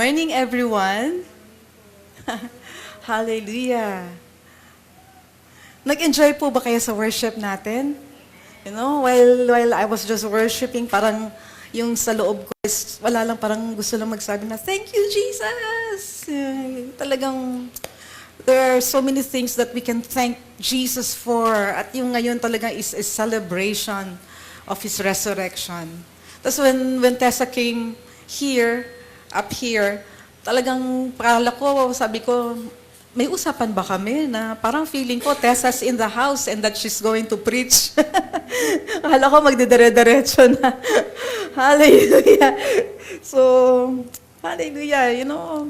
morning, everyone. Hallelujah. Nag-enjoy po ba kayo sa worship natin? You know, while I was just worshiping, parang yung sa loob ko is, wala lang, parang gusto lang magsabi na, thank you, Jesus! Talagang, there are so many things that we can thank Jesus for. At yung ngayon talaga is a celebration of His resurrection. Tapos when Tessa came up here, talagang pakala ko, sabi ko, may usapan ba kami na parang feeling ko Tessa's in the house and that she's going to preach. Akala ko magdidire-diretso na. Hallelujah. So, hallelujah, you know,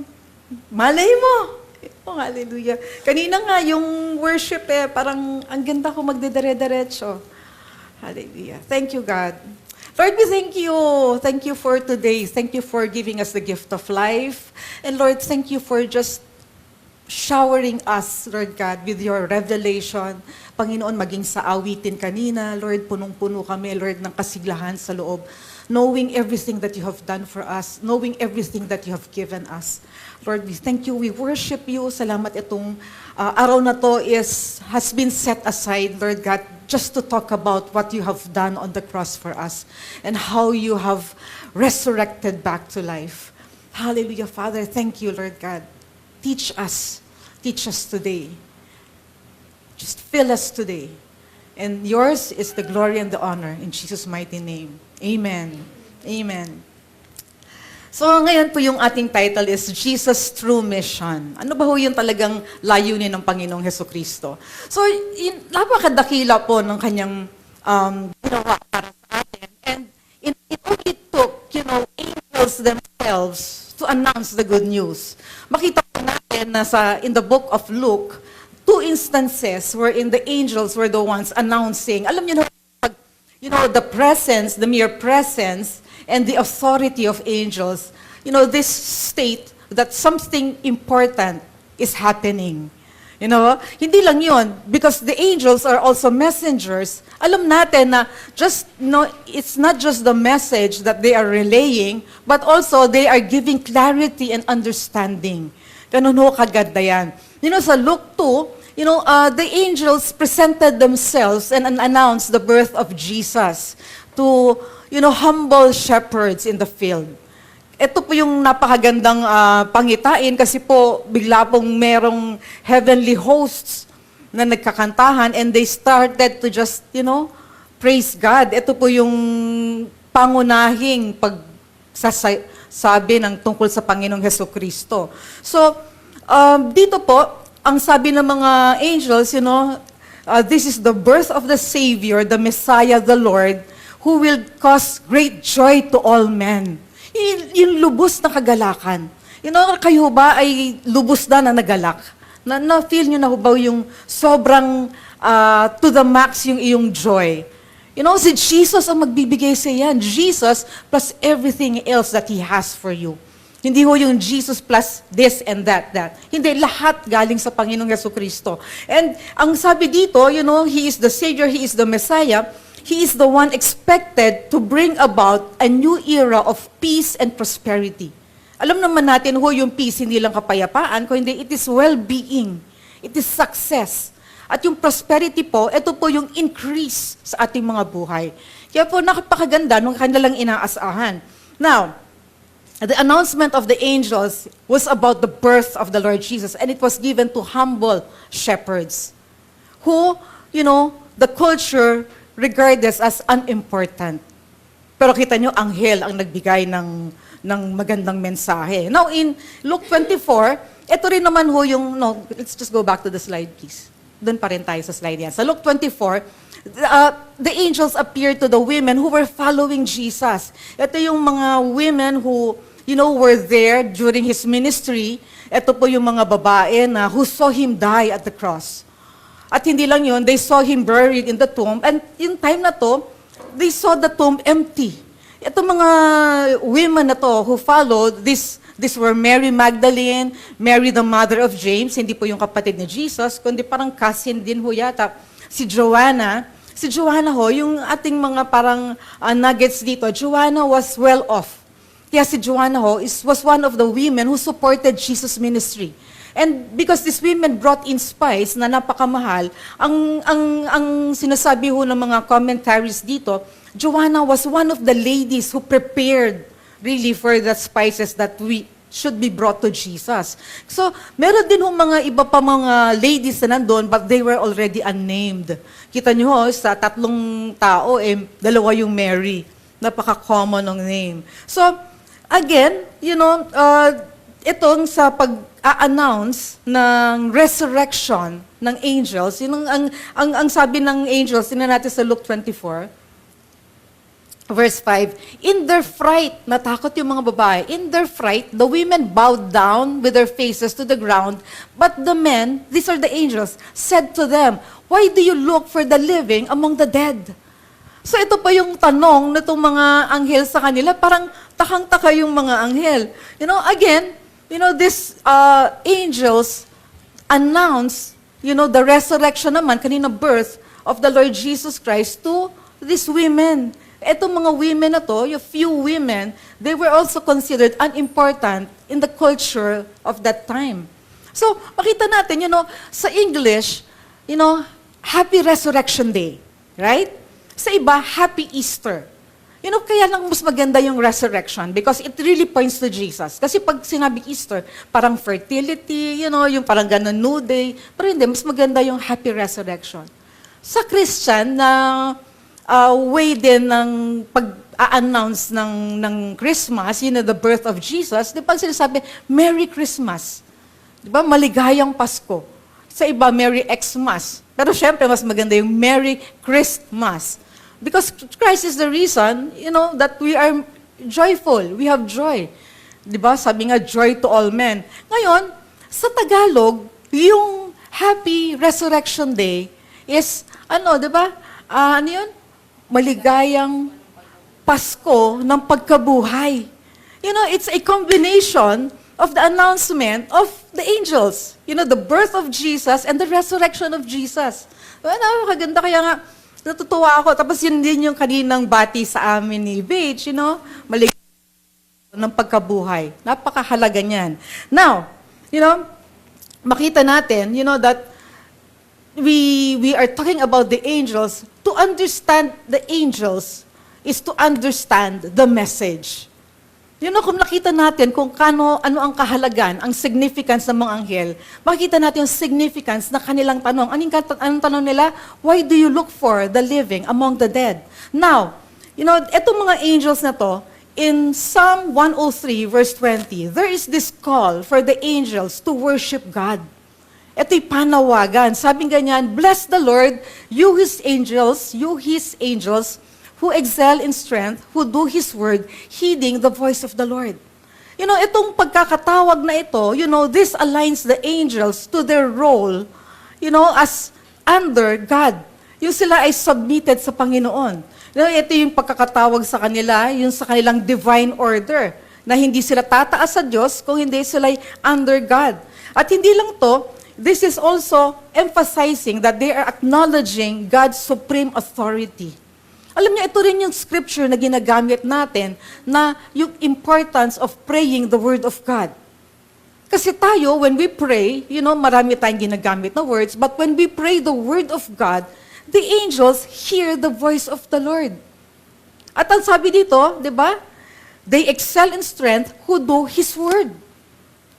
malay mo. Oh, hallelujah. Kanina nga yung worship parang ang ganda ko magdidire-diretso. Hallelujah. Thank you, God. Lord, we thank you. Thank you for today. Thank you for giving us the gift of life. And Lord, thank you for just showering us, Lord God, with your revelation. Panginoon, maging sa awitin kanina, Lord, punong-puno kami, Lord, ng kasiglahan sa loob. Knowing everything that you have done for us, knowing everything that you have given us. Lord, we thank you, we worship you. Salamat itong araw na to has been set aside, Lord God, just to talk about what you have done on the cross for us and how you have resurrected back to life. Hallelujah, Father. Thank you, Lord God. Teach us today. Just fill us today. And yours is the glory and the honor in Jesus' mighty name. Amen. Amen. So ngayon po yung ating title is Jesus' True Mission. Ano ba ho yung talagang layunin ng Panginoong Hesukristo? So napakadakila po ng kanyang ginawa para sa atin. And it only took, angels themselves to announce the good news. Makita po natin na in the book of Luke, 2 instances wherein the angels were the ones announcing. Alam niyo na, the presence, the mere presence, and the authority of angels, this state that something important is happening. Hindi lang yun, because the angels are also messengers. Alam natin na it's not just the message that they are relaying, but also they are giving clarity and understanding. Ganun ho kaganda yan. Sa Luke 2, the angels presented themselves and announced the birth of Jesus to, humble shepherds in the field. Ito po yung napakagandang pangitain kasi po bigla pong merong heavenly hosts na nagkakantahan and they started to just, praise God. Ito po yung pangunahing pagsasabi ng tungkol sa Panginoong Hesukristo. So, dito po, ang sabi ng mga angels, this is the birth of the Savior, the Messiah, the Lord, who will cause great joy to all men. Yung lubos na kagalakan. Kayo ba ay lubos na nagalak? Na-feel nyo na ba yung sobrang to the max yung iyong joy? Si Jesus ang magbibigay sa yan. Jesus plus everything else that He has for you. Hindi ho yung Jesus plus this and that. Hindi, lahat galing sa Panginoong Hesukristo. And ang sabi dito, He is the Savior, He is the Messiah. He is the one expected to bring about a new era of peace and prosperity. Alam naman natin ho yung peace, hindi lang kapayapaan, kundi it is well-being. It is success. At yung prosperity po, ito po yung increase sa ating mga buhay. Kaya po napakaganda nung kanilang inaasahan. Now, the announcement of the angels was about the birth of the Lord Jesus, and it was given to humble shepherds who, the culture regarded as unimportant. Pero kita nyo, anghel ang nagbigay ng magandang mensahe. Now, in Luke 24, ito rin naman ho yung, let's just go back to the slide, please. Doon pa rin tayo sa slide yan. Sa Luke 24, the angels appeared to the women who were following Jesus. Ito yung mga women who, were there during His ministry. Ito po yung mga babae na who saw Him die at the cross. At hindi lang yun, they saw Him buried in the tomb. And in time na to, they saw the tomb empty. Ito mga women na to who followed, these were Mary Magdalene, Mary the mother of James, hindi po yung kapatid ni Jesus, kundi parang cousin din ho yata, si Joanna. Si Joanna ho, yung ating mga parang nuggets dito, Joanna was well off. Kaya si Joanna ho was one of the women who supported Jesus' ministry. And because these women brought in spice na napakamahal, ang sinasabi ho ng mga commentaries dito, Joanna was one of the ladies who prepared really for the spices that we should be brought to Jesus. So, meron din ho mga iba pa mga ladies na nandun, but they were already unnamed. Kita nyo ho, sa 3 tao, dalawa yung Mary. Napaka-common ng name. So, again, itong sa pag-a-announce ng resurrection ng angels, yun ang sabi ng angels, tingnan natin sa Luke 24, verse 5, in their fright, natakot yung mga babae, in their fright, the women bowed down with their faces to the ground, but the men, these are the angels, said to them, why do you look for the living among the dead? So ito pa yung tanong na itong mga anghel sa kanila, parang takang-taka yung mga anghel. Again, these angels announce, the resurrection naman, kanina birth of the Lord Jesus Christ to these women. Etong mga women na to, yung few women, they were also considered unimportant in the culture of that time. So, makita natin, sa English, Happy Resurrection Day, right? Sa iba, Happy Easter. Kaya lang mas maganda yung resurrection because it really points to Jesus. Kasi pag sinabi Easter, parang fertility, yung parang ganun new day. Pero hindi, mas maganda yung Happy Resurrection. Sa Christian, na way din ng pag-a-announce ng Christmas, the birth of Jesus, di ba sinasabi, Merry Christmas. Di ba? Maligayang Pasko. Sa iba, Merry Xmas. Pero syempre, mas maganda yung Merry Christmas. Because Christ is the reason, that we are joyful. We have joy. Di ba? Sabi nga, joy to all men. Ngayon, sa Tagalog, yung Happy Resurrection Day is, di ba? Maligayang Pasko ng pagkabuhay. It's a combination of the announcement of the angels. The birth of Jesus and the resurrection of Jesus. Nakakaganda, kaya nga, natutuwa ako. Tapos yun din yung kaninang bati sa amin ni Paige, maligayang ng pagkabuhay. Napakahalaga niyan. Now, makita natin, that we are talking about the angels. To understand the angels is to understand the message. Kung nakita natin kung ano ang kahalagan, ang significance ng mga anghel, makikita natin yung significance na kanilang tanong. Anong tanong nila? Why do you look for the living among the dead? Now, etong mga angels na to, in Psalm 103 verse 20, there is this call for the angels to worship God. Ito'y panawagan. Sabing ganyan, bless the Lord, you His angels, who excel in strength, who do His word, heeding the voice of the Lord. Itong pagkakatawag na ito, this aligns the angels to their role, as under God. Yung sila ay submitted sa Panginoon. Ito yung pagkakatawag sa kanila, yung sa kanilang divine order, na hindi sila tataas sa Diyos, kung hindi sila ay under God. At hindi lang to, this is also emphasizing that they are acknowledging God's supreme authority. Alam niyo, ito rin yung scripture na ginagamit natin na yung importance of praying the Word of God. Kasi tayo, when we pray, marami tayong ginagamit na words, but when we pray the Word of God, the angels hear the voice of the Lord. At ang sabi dito, di ba? They excel in strength who do His Word.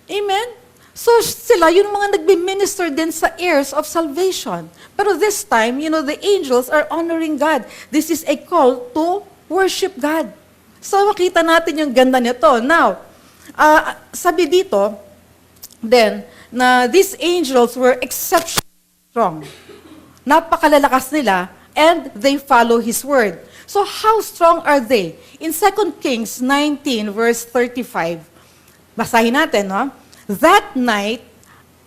Amen? So sila, yung mga nagbe-minister din sa heirs of salvation. Pero this time, the angels are honoring God. This is a call to worship God. So makita natin yung ganda nito. Now, sabi dito, then, na these angels were exceptionally strong. Napakalalakas nila, and they follow His word. So how strong are they? In 2 Kings 19, verse 35, basahin natin, no? That night,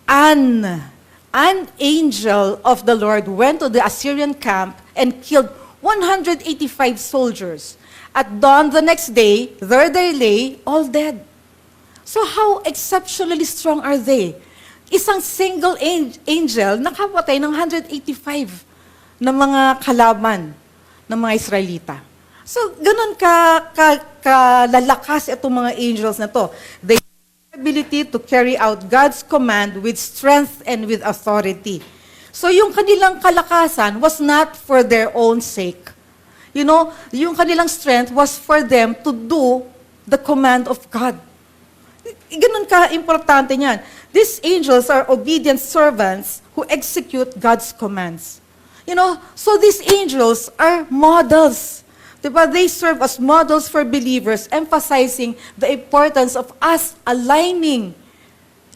an angel of the Lord went to the Assyrian camp and killed 185 soldiers. At dawn the next day, there they lay, all dead. So how exceptionally strong are they? Isang single angel nakapatay ng 185 na mga kalaban ng mga Israelita. So, ganun kalalakas itong mga angels na to. They have the ability to carry out God's command with strength and with authority. So, yung kanilang kalakasan was not for their own sake. You know, yung kanilang strength was for them to do the command of God. Ganun ka-importante niyan. These angels are obedient servants who execute God's commands. You know, so these angels are models. Diba? They serve as models for believers, emphasizing the importance of us aligning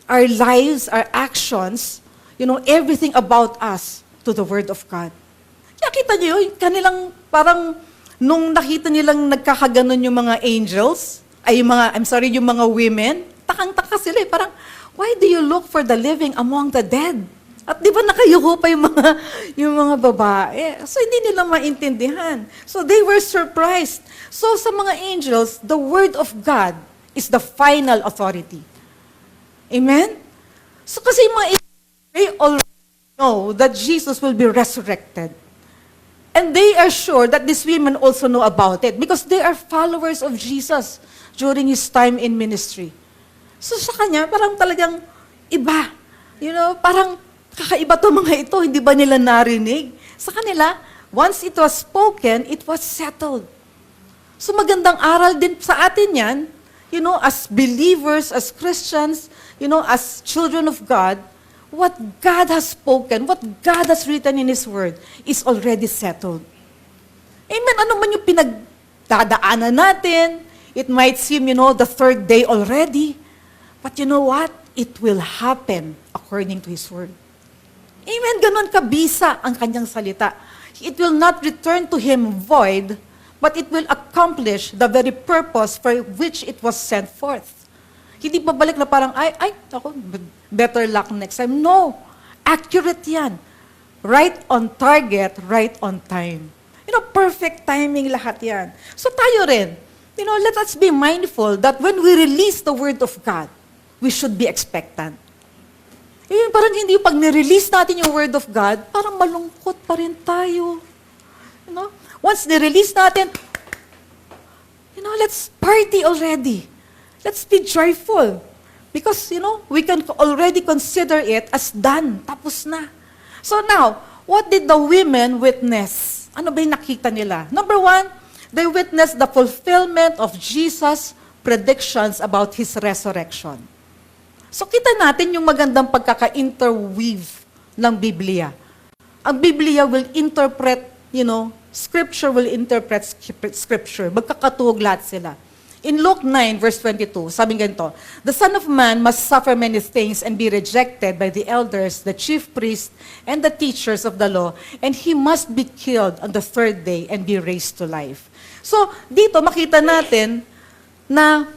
our lives, our actions, you know, everything about us to the Word of God. Kaya kita niyo, yung kanilang parang nung nakita nilang nagkakaganon yung mga angels, yung mga women, takang-taka sila eh. Parang, why do you look for the living among the dead? At di ba nakayuko pa yung mga babae? So hindi nila maintindihan. So they were surprised. So sa mga angels, the word of God is the final authority. Amen? So kasi yung mga angels, they already know that Jesus will be resurrected. And they are sure that these women also know about it because they are followers of Jesus during His time in ministry. So sa kanya, parang talagang iba. You know, parang kakaiba to mga ito, hindi ba nila narinig? Sa kanila, once it was spoken, it was settled. So magandang aral din sa atin yan, you know, as believers, as Christians, you know, as children of God, what God has spoken, what God has written in His Word is already settled. Amen. Ano man yung pinagdadaanan natin, it might seem, you know, the third day already, but you know what? It will happen according to His Word. Amen. Ganon kabisa ang kanyang salita. It will not return to Him void, but it will accomplish the very purpose for which it was sent forth. Hindi babalik na parang, ako, better luck next time. No. Accurate yan. Right on target, right on time. You know, perfect timing lahat yan. So tayo rin, you know, let us be mindful that when we release the Word of God, we should be expectant. Yun, parang hindi pag nirelease natin yung Word of God, parang malungkot pa rin tayo. You know? Once nirelease natin, you know, let's party already. Let's be joyful. Because, you know, we can already consider it as done. Tapos na. So now, what did the women witness? Ano ba yung nakita nila? Number one, they witnessed the fulfillment of Jesus' predictions about His resurrection. So kita natin yung magandang pagkaka-interweave ng Biblia. Ang Biblia will interpret, you know, Scripture will interpret Scripture. Magkakatuwag lahat sila. In Luke 9, verse 22, sabi ganito, "The Son of Man must suffer many things and be rejected by the elders, the chief priests, and the teachers of the law, and He must be killed on the third day and be raised to life." So, dito makita natin na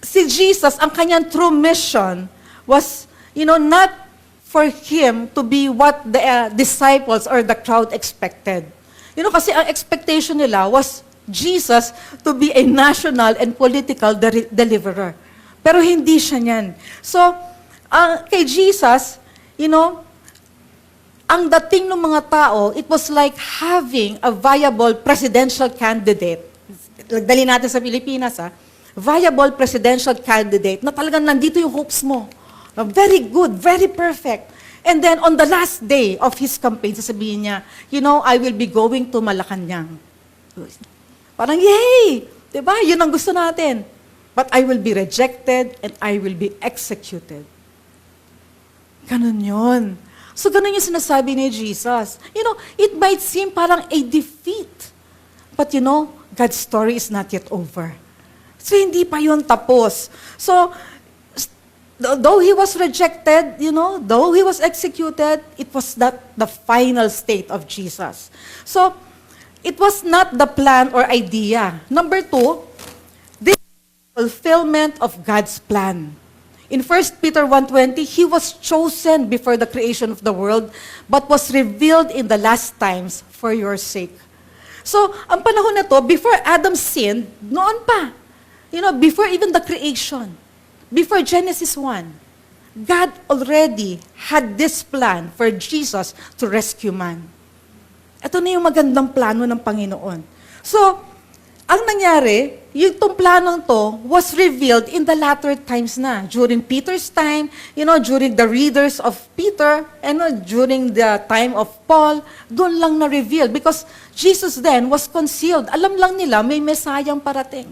si Jesus, ang kanyang true mission was, you know, not for Him to be what the disciples or the crowd expected. You know, kasi ang expectation nila was Jesus to be a national and political deliverer. Pero hindi siya niyan. So, kay Jesus, you know, ang dating ng mga tao, it was like having a viable presidential candidate. Dali natin sa Pilipinas, viable presidential candidate na talagang nandito yung hopes mo. Very good, very perfect. And then on the last day of his campaign, sasabihin niya, you know, I will be going to Malacanang. Parang, yay! Diba? Yun ang gusto natin. But I will be rejected and I will be executed. Ganun yun. So ganun yung sinasabi ni Jesus. You know, it might seem parang a defeat. But you know, God's story is not yet over. So, hindi pa yun tapos. So, though He was rejected, you know, though He was executed, it was not the final state of Jesus. So, it was not the plan or idea. Number two, this fulfillment of God's plan. In 1 Peter 1:20, He was chosen before the creation of the world, but was revealed in the last times for your sake. So, ang panahon na to, before Adam sinned, noon pa, you know, before even the creation, before Genesis 1, God already had this plan for Jesus to rescue man. Ito na yung magandang plano ng Panginoon. So, ang nangyari, yung tong planong to was revealed in the latter times na. During Peter's time, during the readers of Peter, during the time of Paul, doon lang na-reveal. Because Jesus then was concealed. Alam lang nila, may Mesayang parating.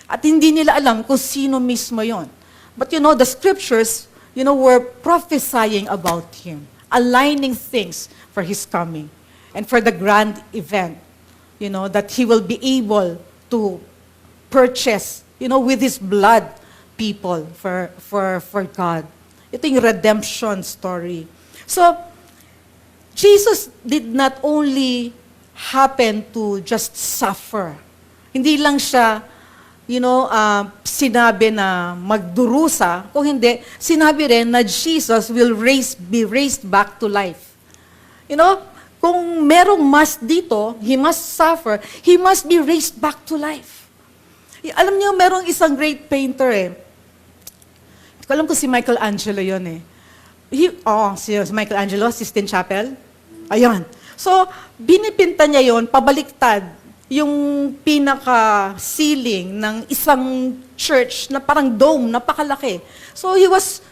At hindi nila alam kung sino mismo yon. But the scriptures, were prophesying about Him, aligning things for His coming, and for the grand event, that He will be able to purchase, with His blood, people for God. Ito yung redemption story. So, Jesus did not only happen to just suffer. Hindi lang siya, sinabi na magdurusa, kung hindi, sinabi rin na Jesus will be raised back to life. Kung merong must dito, He must suffer, He must be raised back to life. Alam niyo, merong isang great painter Hindi ko alam kung si Michelangelo yun si Michelangelo, Sistine Chapel. Ayun. So, binipinta niya yon pabaliktad, yung pinaka-ceiling ng isang church na parang dome, napakalaki. So, he was,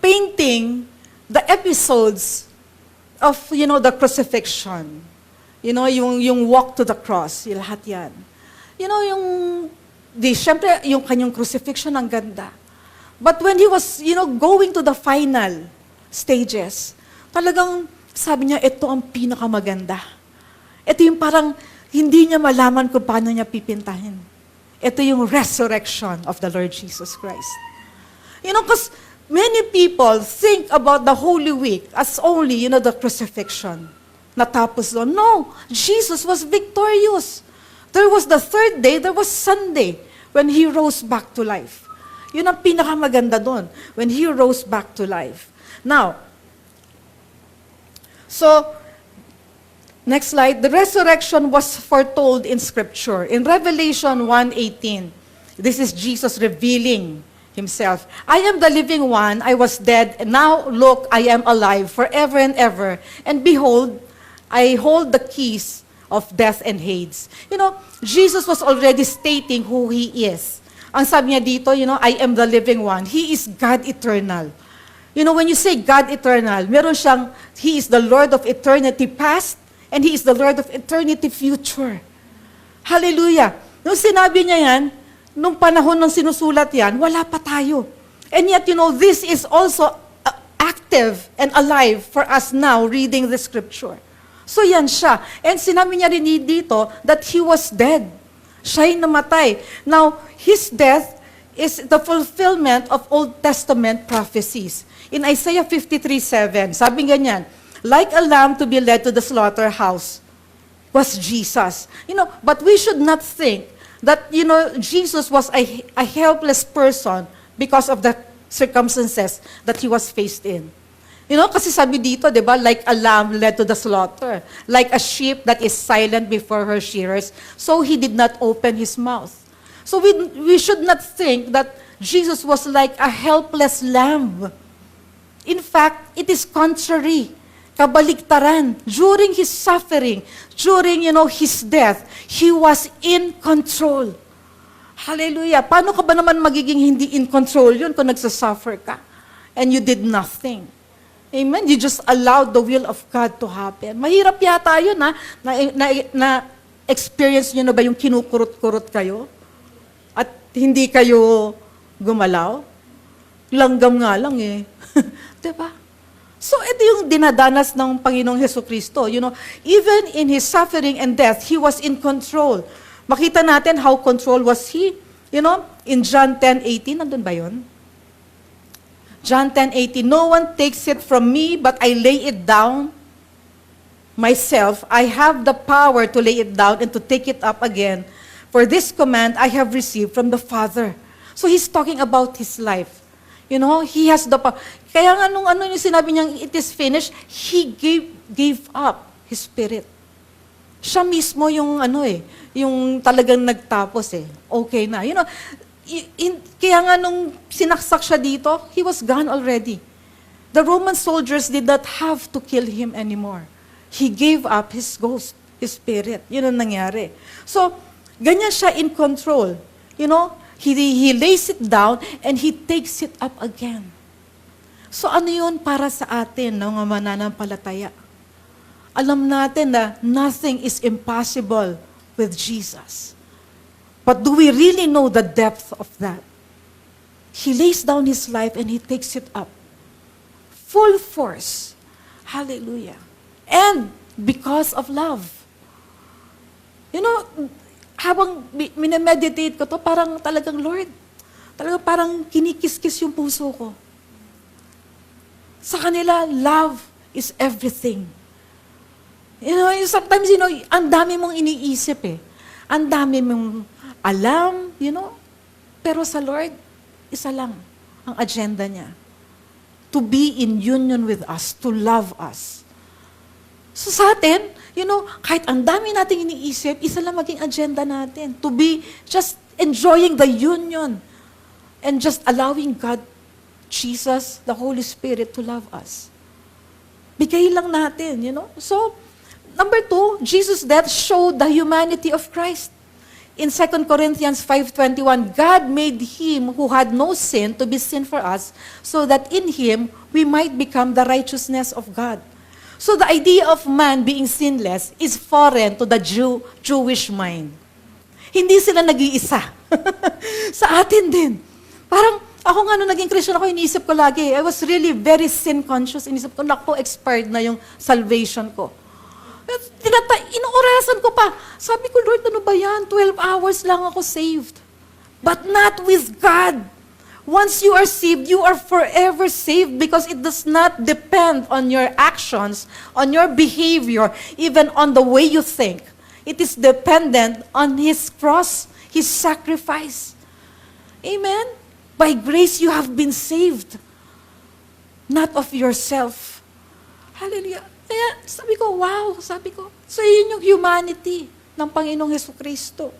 painting the episodes of, the crucifixion. Yung walk to the cross, yung lahat yan. Siyempre, yung kanyang crucifixion, ang ganda. But when he was, going to the final stages, talagang sabi niya, ito ang pinakamaganda. Ito yung parang, hindi niya malaman kung paano niya pipintahin. Ito yung resurrection of the Lord Jesus Christ. Because many people think about the Holy Week as only, the crucifixion. Natapos doon. No, Jesus was victorious. There was the third day, there was Sunday, when He rose back to life. Yun ang pinakamaganda doon, when He rose back to life. Now, so, next slide. The resurrection was foretold in Scripture. In Revelation 1:18, this is Jesus revealing Himself. I am the living one, I was dead, and now look, I am alive forever and ever. And behold, I hold the keys of death and Hades. Jesus was already stating who He is. Ang sabi niya dito, I am the living one. He is God eternal. When you say God eternal, meron siyang, He is the Lord of eternity past, and He is the Lord of eternity future. Hallelujah. Nung sinabi niya yan, nung panahon ng sinusulat yan, wala pa tayo. And yet, this is also active and alive for us now reading the Scripture. So yan siya. And sinabi niya rin dito that He was dead. Siya'y namatay. Now, His death is the fulfillment of Old Testament prophecies. In Isaiah 53:7, sabi ganyan, like a lamb to be led to the slaughterhouse was Jesus. But we should not think that, Jesus was a helpless person because of the circumstances that He was faced in. Kasi sabi dito, di ba, like a lamb led to the slaughter, like a sheep that is silent before her shearers, so He did not open His mouth. So we should not think that Jesus was like a helpless lamb. In fact, it is contrary. Kabaliktaran. During His suffering, during, His death, He was in control. Hallelujah. Paano ka ba naman magiging hindi in control yun kung nagsasuffer ka? And you did nothing. Amen? You just allowed the will of God to happen. Mahirap yata yun, na-experience nyo na ba yung kinukurot-kurot kayo? At hindi kayo gumalaw? Langgam nga lang Diba? So, ito yung dinadanas ng Panginoong Hesukristo. Even in His suffering and death, He was in control. Makita natin how control was He. In John 10:18, nandun ba yun? John 10:18, no one takes it from me, but I lay it down myself. I have the power to lay it down and to take it up again. For this command I have received from the Father. So He's talking about His life. He has the power. Kaya nga nung yung sinabi niyang it is finished, He gave up His spirit. Siya mismo yung yung talagang nagtapos Okay na. Kaya nga nung sinaksak siya dito, He was gone already. The Roman soldiers did not have to kill Him anymore. He gave up His ghost, His spirit. Yun ang nangyari. So, ganyan siya in control. You know, He lays it down and He takes it up again. So ano yun para sa atin, mga mananampalataya? Alam natin na nothing is impossible with Jesus. But do we really know the depth of that? He lays down His life and He takes it up. Full force. Hallelujah. And because of love. You know, habang minameditate ko to, parang talagang, Lord, talagang parang kinikis-kis yung puso ko. Sa kanila, love is everything. You know, sometimes, you know, ang dami mong iniisip eh. Ang dami mong alam, you know. Pero sa Lord, isa lang ang agenda niya. To be in union with us, to love us. So sa atin, you know, kahit ang dami nating iniisip, isa lang maging agenda natin. To be just enjoying the union and just allowing God, Jesus, the Holy Spirit to love us. Bigay lang natin, you know. So, number 2, Jesus' death showed the humanity of Christ. In 2 Corinthians 5:21, God made Him who had no sin to be sin for us, so that in Him we might become the righteousness of God. So the idea of man being sinless is foreign to the Jewish mind. Hindi sila nag-iisa. Sa atin din. Parang, ako nga nung naging Christian ako, iniisip ko lagi, I was really very sin conscious. Iniisip ko, naku, expired na yung salvation ko. Inuurasan ko pa. Sabi ko, Lord, ano ba yan? 12 hours lang ako saved. But not with God. Once you are saved, you are forever saved because it does not depend on your actions, on your behavior, even on the way you think. It is dependent on His cross, His sacrifice. Amen? By grace, you have been saved. Not of yourself. Hallelujah. Kaya sabi ko, wow, sabi ko. So yun yung humanity ng Panginoong Jesucristo.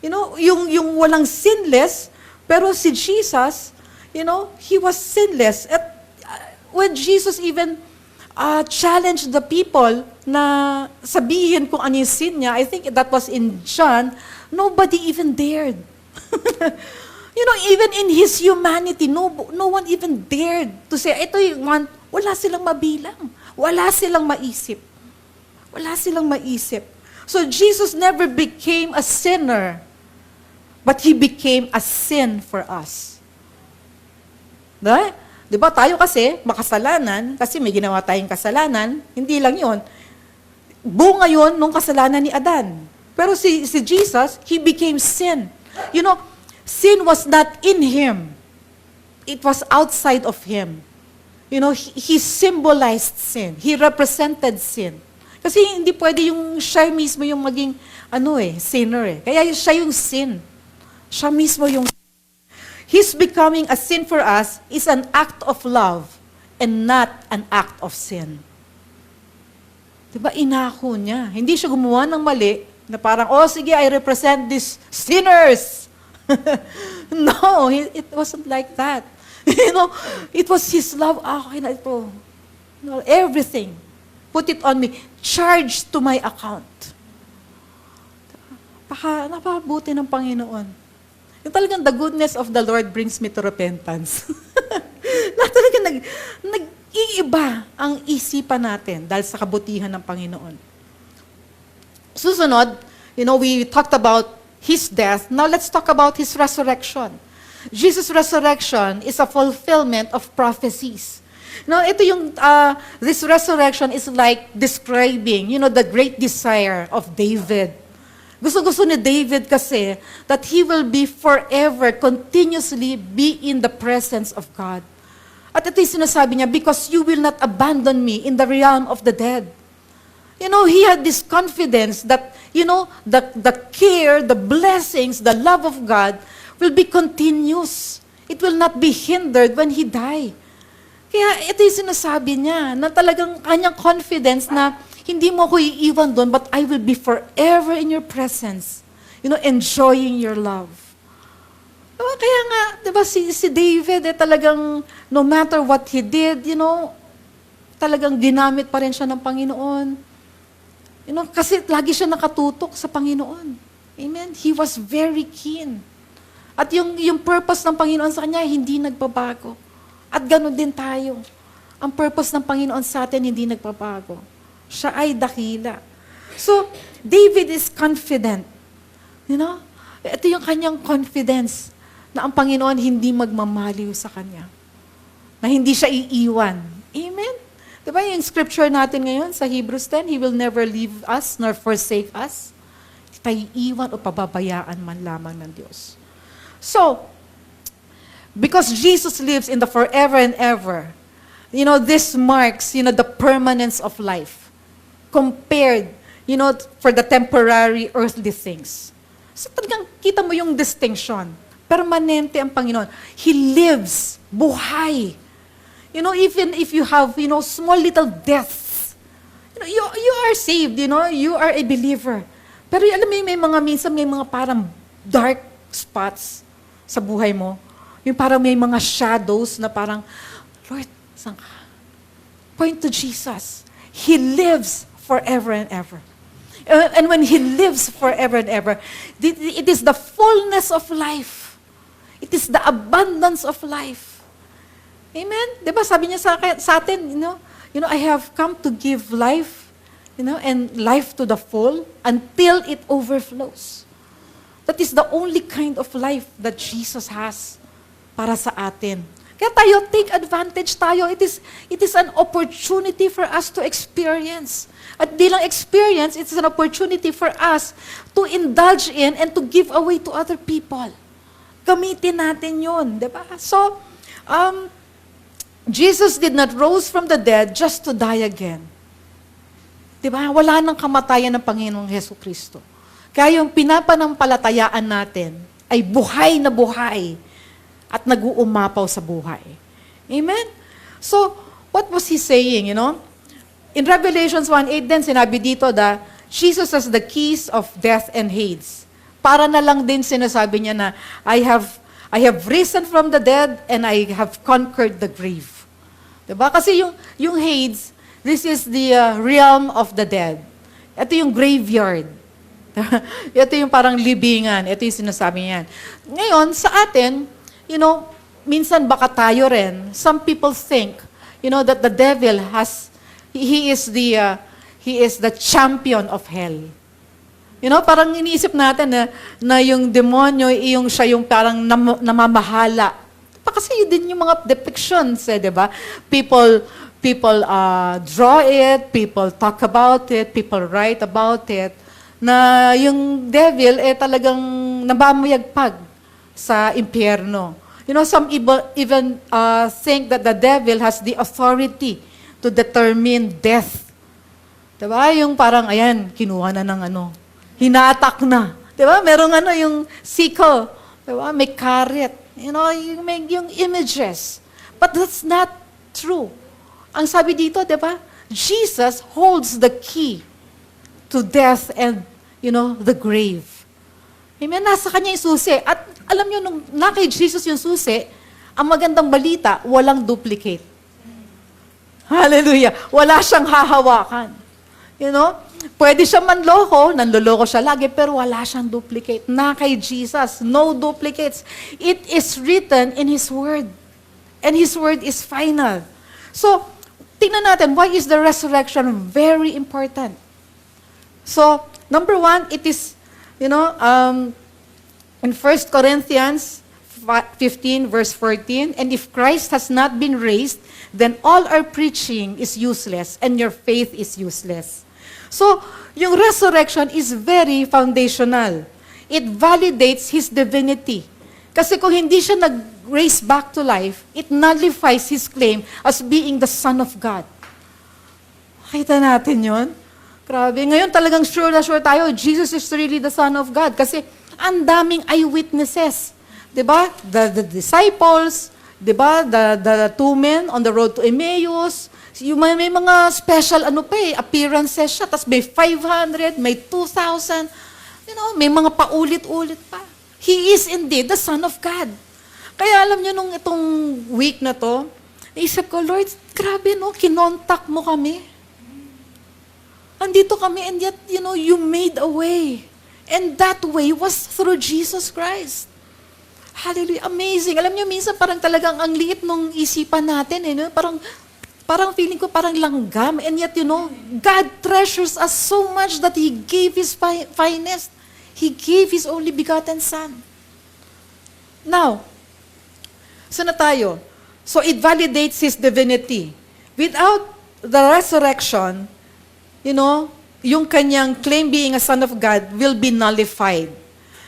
You know, yung walang sinless, pero si Jesus, you know, He was sinless. At when Jesus even challenged the people na sabihin kung ano yung sin niya, I think that was in John, nobody even dared. You know, even in His humanity, no one even dared to say, ito yung one, wala silang mabilang. Wala silang maisip. Wala silang maisip. So Jesus never became a sinner, but He became a sin for us. Di ba? Tayo kasi, makasalanan, kasi may ginawa tayong kasalanan, hindi lang yun. Bunga yun nung kasalanan ni Adan. Pero si Jesus, He became sin. You know, sin was not in Him. It was outside of Him. You know, He symbolized sin. He represented sin. Kasi hindi pwede yung siya mismo yung maging, sinner eh. Kaya siya yung sin. Siya mismo yung His becoming a sin for us is an act of love and not an act of sin. Diba, inako niya. Hindi siya gumawa ng mali na parang, sige, I represent these sinners. No, it wasn't like that. You know, it was His love. Okay na ito. No, everything. Put it on me. Charge to my account. Napabuti ng Panginoon. Yung talagang the goodness of the Lord brings me to repentance. Na talagang nag-iiba ang isipan natin dahil sa kabutihan ng Panginoon. Susunod, you know, we talked about His death. Now let's talk about His resurrection. Jesus' resurrection is a fulfillment of prophecies. Now, ito yung, this resurrection is like describing, you know, the great desire of David. Gusto-gusto ni David kasi that he will be forever, continuously be in the presence of God. At ito yung sinasabi niya, because you will not abandon me in the realm of the dead. You know, he had this confidence that, you know, the care, the blessings, the love of God will be continuous. It will not be hindered when He die. Kaya ito yung sinasabi niya, na talagang kanyang confidence na hindi mo ako iiwan doon, but I will be forever in your presence. You know, enjoying your love. Kaya nga, di ba, si David, talagang no matter what he did, you know, talagang ginamit pa rin siya ng Panginoon. Kasi lagi siya nakatutok sa Panginoon. Amen? He was very keen. At yung purpose ng Panginoon sa kanya, hindi nagbabago. At gano'n din tayo. Ang purpose ng Panginoon sa atin, hindi nagbabago. Siya ay dakila. So, David is confident. Ito yung kanyang confidence na ang Panginoon hindi magmamaliw sa kanya. Na hindi siya iiwan. Amen? Diba yung scripture natin ngayon sa Hebrews 10, He will never leave us nor forsake us. Hindi tayo iiwan o pababayaan man lamang ng Diyos. So, because Jesus lives in the forever and ever, this marks, the permanence of life compared, for the temporary earthly things. So talagang kita mo yung distinction. Permanente ang Panginoon. He lives, buhay. Even if you have, small little deaths, you are saved, you are a believer. Pero alam mo, minsan may mga parang dark spots sa buhay mo. Yung parang may mga shadows na parang, Lord, saan ka? Point to Jesus. He lives forever and ever. And when He lives forever and ever, it is the fullness of life. It is the abundance of life. Amen? Diba sabi niya sa atin, I have come to give life, and life to the full until it overflows. That is the only kind of life that Jesus has para sa atin. Kaya tayo, take advantage tayo. It is an opportunity for us to experience. At di lang experience, it's an opportunity for us to indulge in and to give away to other people. Gamitin natin yun, di ba? So, Jesus did not rose from the dead just to die again. Di ba? Wala nang kamatayan ng Panginoong Jesucristo. Kaya yung pinapanampalatayaan natin ay buhay na buhay at nag-uumapaw sa buhay. Amen? So, what was He saying, In Revelations 1:8 then, sinabi dito that Jesus has the keys of death and Hades. Para na lang din sinasabi niya na, I have risen from the dead and I have conquered the grave. Diba? Kasi yung Hades, this is the realm of the dead. Ito yung graveyard. Ito yung parang libingan. Ito yung sinasabi niyan. Ngayon, sa atin, minsan baka tayo rin, some people think, that the devil he is the champion of hell. Parang iniisip natin na yung demonyo, siya yung parang namamahala. Kasi din yung mga depictions, di ba? People draw it, people talk about it, people write about it, na yung devil talagang nabamayagpag sa impyerno. Some even think that the devil has the authority to determine death. Diba? Yung parang, ayan, kinuha na ng hinatak na. Diba? Merong yung sickle. Diba? May carrot. Yung images. But that's not true. Ang sabi dito, diba? Jesus holds the key to death and, the grave. Amen? Nasa kanya yung susi. At alam nyo, nung kay Jesus yung susi, ang magandang balita, walang duplicate. Hallelujah. Wala siyang hahawakan. Pwede siya manloko, nanloloko siya lagi, pero wala siyang duplicate. Na kay Jesus, no duplicates. It is written in His Word. And His Word is final. So, tingnan natin, why is the resurrection very important? So, number one, it is, in 1 Corinthians 15, verse 14, and if Christ has not been raised, then all our preaching is useless and your faith is useless. So, yung resurrection is very foundational. It validates His divinity. Kasi kung hindi siya nag-raise back to life, it nullifies His claim as being the Son of God. Kita natin yun? Grabe. Ngayon talagang sure na sure tayo, Jesus is really the Son of God. Kasi ang daming eyewitnesses. Diba? The disciples, diba? The two men on the road to Emmaus, yung may mga special appearances siya, tapos may 500, may 2,000, may mga paulit-ulit pa. He is indeed the Son of God. Kaya alam niyo, nung itong week na to, naisip ko, Lord, grabe kinontak mo kami. andito kami and yet, you made a way. And that way was through Jesus Christ. Hallelujah. Amazing. Alam niyo, minsan parang talagang ang liit nung isipan natin. Parang feeling ko parang langgam. And yet, God treasures us so much that He gave His finest. He gave His only begotten Son. Now, saan na tayo? So it validates His divinity. Without the resurrection, yung kanyang claim being a son of God will be nullified.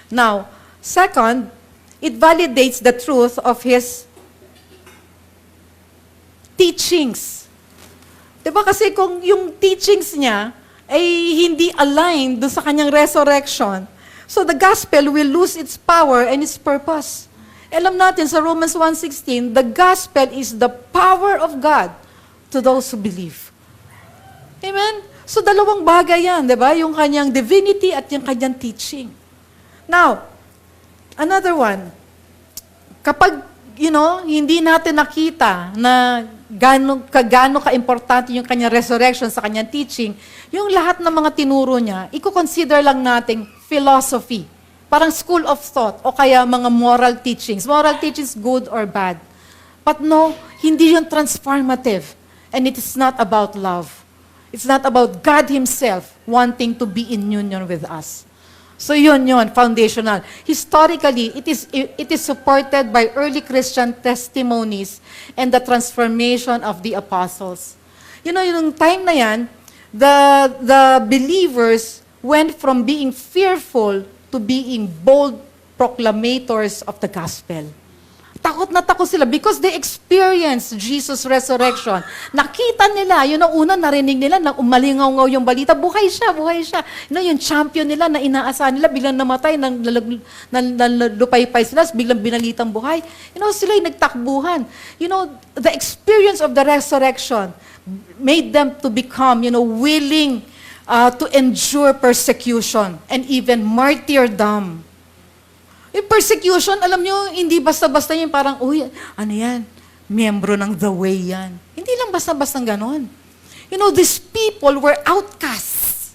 Now, second, it validates the truth of His teachings. Diba kasi kung yung teachings niya ay hindi aligned doon sa kanyang resurrection, so the gospel will lose its power and its purpose. Alam natin sa Romans 1:16, the gospel is the power of God to those who believe. Amen? So dalawang bagay yan, di ba? Yung kanyang divinity at yung kanyang teaching. Now, another one, kapag, hindi natin nakita na gaano ka-importante yung kanyang resurrection sa kanyang teaching, yung lahat ng mga tinuro niya, i-consider lang nating philosophy. Parang school of thought o kaya mga moral teachings. Moral teachings, good or bad. But no, hindi yun transformative. And it is not about love. It's not about God Himself wanting to be in union with us. So yun, foundational. Historically, it is supported by early Christian testimonies and the transformation of the apostles. Yung time na yan, the believers went from being fearful to being bold proclamators of the gospel. Takot na takot sila because they experienced Jesus' resurrection. Nakita nila, ang una narinig nila, na umalingaw-ngaw yung balita, buhay siya, buhay siya. Yung champion nila na inaasahan nila, biglang namatay, nalupaypay sila, biglang binalitang buhay. Sila yung nagtakbuhan. The experience of the resurrection made them to become, willing to endure persecution and even martyrdom. Yung persecution, alam nyo, hindi basta-basta yung parang, ano yan? Miyembro ng The Way yan. Hindi lang basta-basta ganon. These people were outcasts.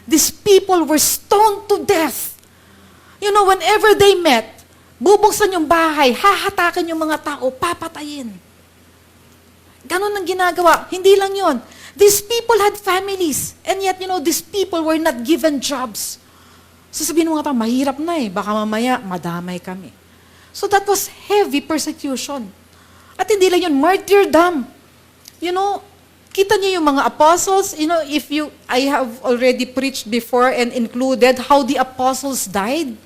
These people were stoned to death. Whenever they met, bubuksan yung bahay, hahatakin yung mga tao, papatayin. Ganon ang ginagawa. Hindi lang yon. These people had families, and yet, these people were not given jobs. Sasabihin mo nga, mahirap na baka mamaya, madamay kami. So that was heavy persecution. At hindi lang yun, martyrdom. Kita niyo yung mga apostles, I have already preached before and included how the apostles died.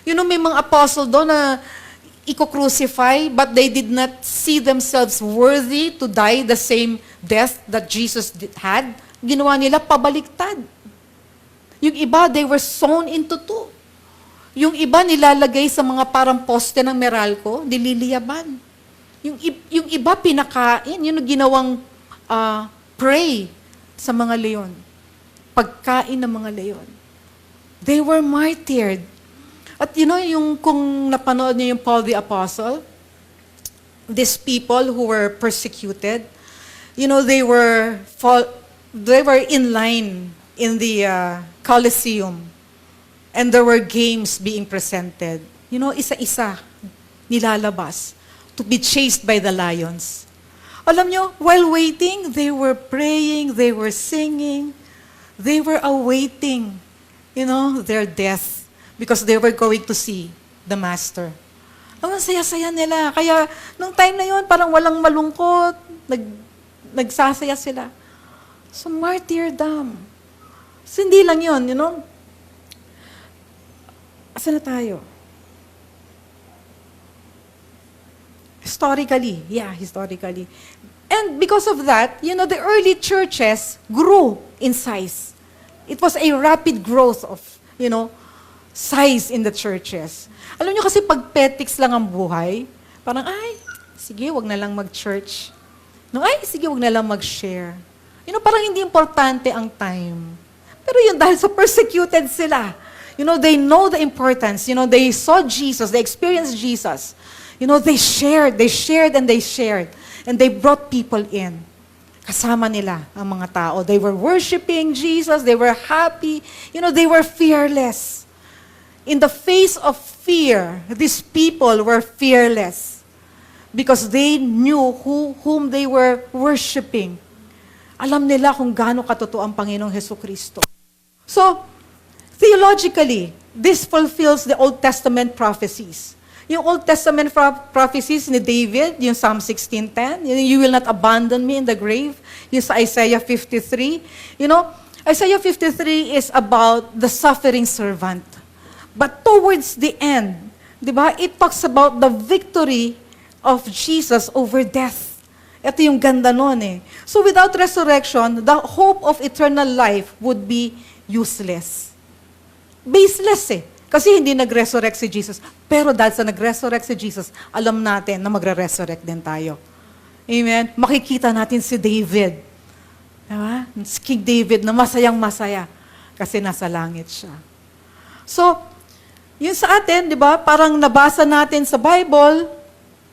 May mga apostle doon na i-crucify, but they did not see themselves worthy to die the same death that Jesus had. Ginawa nila pabaliktad. Yung iba, they were sewn into two. Yung iba, nilalagay sa mga parang poste ng Meralco, dililiyaban. Yung iba, pinakain. Yung ginawang prey sa mga leon. Pagkain ng mga leon. They were martyred. At yung kung napanood niyo yung Paul the Apostle, these people who were persecuted, they were in line in the Colosseum. And there were games being presented. Isa-isa nilalabas to be chased by the lions. Alam nyo, while waiting, they were praying, they were singing, they were awaiting, their death. Because they were going to see the Master. Ang saya-saya nila. Kaya, nung time na yon parang walang malungkot. Nagsasaya sila. So, martyrdom. So, hindi lang yun, Asan na tayo? Historically. And because of that, the early churches grew in size. It was a rapid growth of, size in the churches. Alam nyo kasi pag petics lang ang buhay, parang, sige, wag na lang mag-church. Sige, wag na lang mag-share. Parang hindi importante ang time. Pero yun, dahil sa persecuted sila, they know the importance. They saw Jesus, they experienced Jesus. They shared. And they brought people in. kasama nila ang mga tao. They were worshiping Jesus, they were happy, they were fearless. In the face of fear, these people were fearless because they knew whom they were worshiping. Alam nila kung gaano katotoo ang Panginoong Hesukristo. So, theologically, this fulfills the Old Testament prophecies. Yung Old Testament prophecies ni David, yung Psalm 16:10, you will not abandon me in the grave. Yung sa Isaiah 53. Isaiah 53 is about the suffering servant. But towards the end, di ba, it talks about the victory of Jesus over death. Ito yung ganda nun eh. So without resurrection, the hope of eternal life would be useless. Baseless eh. Kasi hindi nag-resurrect si Jesus. Pero dahil sa nag-resurrect si Jesus, alam natin na magre-resurrect din tayo. Amen? Makikita natin si David. Diba? Si King David na masayang-masaya kasi nasa langit siya. So, yun sa atin, di ba, parang nabasa natin sa Bible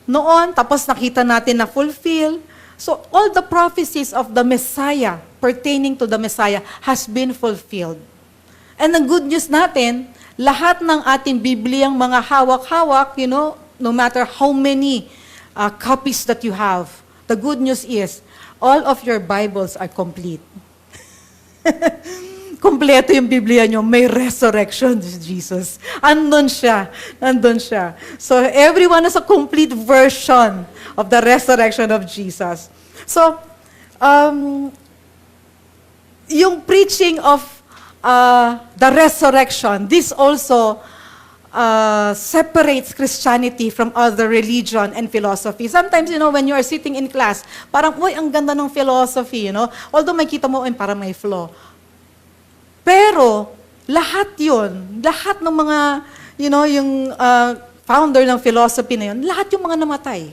noon, tapos nakita natin na fulfill. So, all the prophecies of the Messiah, pertaining to the Messiah, has been fulfilled. And ang good news natin, lahat ng ating Bibliyang mga hawak-hawak, no matter how many copies that you have, the good news is, all of your Bibles are complete. Kompleto yung Biblia nyo, may resurrection si Jesus. Andun siya. So, everyone has a complete version of the resurrection of Jesus. So, yung preaching of the resurrection, this also separates Christianity from other religion and philosophy. Sometimes, when you are sitting in class, parang, uy, ang ganda ng philosophy, Although makita mo, parang may flaw. Pero, lahat ng mga, yung founder ng philosophy na yun, lahat yung mga namatay.